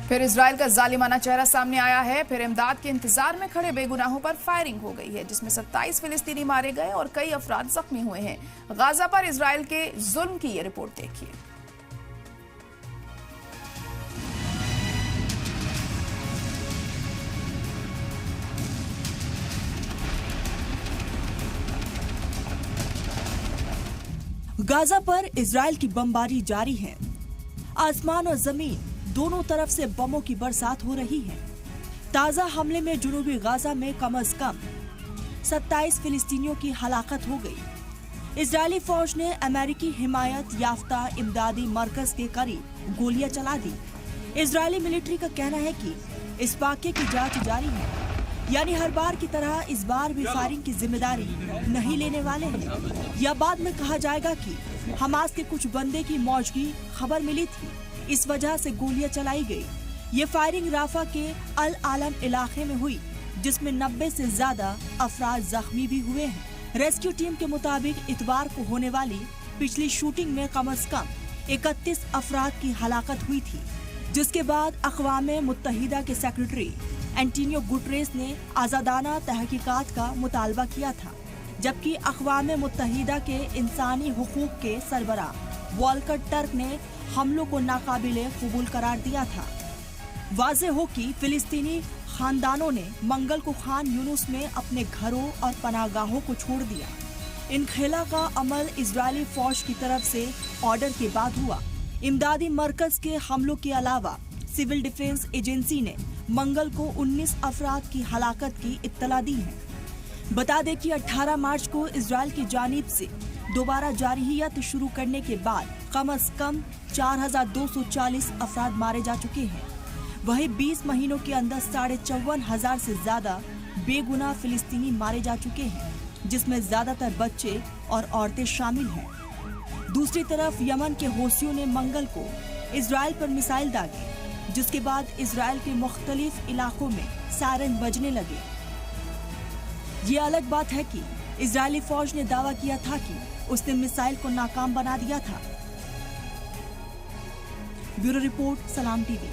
फिर इजराइल का जालिमाना चेहरा सामने आया है। फिर इमदाद के इंतजार में खड़े बेगुनाहों पर फायरिंग हो गई है, जिसमें 27 फिलिस्तीनी मारे गए और कई अफराद जख्मी हुए हैं। गाजा पर इजराइल के जुल्म की ये रिपोर्ट देखिए। गाजा पर इजराइल की बमबारी जारी है। आसमान और जमीन दोनों तरफ से बमों की बरसात हो रही है। ताजा हमले में जुनूबी गाजा में कम से कम 27 फिलिस्तीनियों की हलाकत हो गई। इजरायली फौज ने अमेरिकी हिमायत याफ्ता इमदादी मरकज के करीब गोलियां चला दी। इजरायली मिलिट्री का कहना है कि इस वाक़ये की जांच जारी है, यानी हर बार की तरह इस बार भी फायरिंग की जिम्मेदारी नहीं लेने वाले हैं। या बाद में कहा जाएगा कि हमास के कुछ बंदे की मौजूदगी खबर मिली थी, इस वजह से गोलियां चलाई गई। ये फायरिंग राफा के अल आलम इलाके में हुई, जिसमें 90 से ज्यादा अफराद जख्मी भी हुए हैं। रेस्क्यू टीम के मुताबिक इतवार को होने वाली पिछली शूटिंग में कम से कम 31 अफराद की हलाकत हुई थी, जिसके बाद अक़वाम मुत्तहिदा के सेक्रेटरी एंटोनियो गुटरेस ने आज़ादाना तहकीकात का मुतालबा किया था, जबकि अक़वाम मुत्तहिदा के इंसानी हुकूक के सरबराह वॉल्कर टर्क ने हमलों को नाकाबिले कबूल करार दिया था। वाज़ेह हो कि फिलिस्तीनी खानदानों ने मंगल को खान यूनुस में अपने घरों और पनाहगाहों को छोड़ दिया। इनखेला का अमल इजरायली फौज की तरफ से ऑर्डर के बाद हुआ। इमदादी मरकज के हमलों के अलावा सिविल डिफेंस एजेंसी ने मंगल को 19 अफराद की हलाकत की इत्तला दी है। बता दें कि 18 मार्च को इजराइल की जानिब से दोबारा जारहियत शुरू करने के बाद कम से कम 4240 अफराद मारे जा चुके हैं। वहीं 20 महीनों के अंदर 54,500 से ज्यादा बेगुनाह फिलिस्तीनी मारे जा चुके हैं, जिसमें ज्यादातर बच्चे और औरतें शामिल हैं। दूसरी तरफ यमन के हौसियों ने मंगल को इजराइल पर मिसाइल दागे, जिसके बाद इजराइल के मुख्तलिफ इलाकों में सायरन बजने लगे। ये अलग बात है कि इजरायली फौज ने दावा किया था कि उसने मिसाइल को नाकाम बना दिया था। ब्यूरो रिपोर्ट, सलाम टीवी।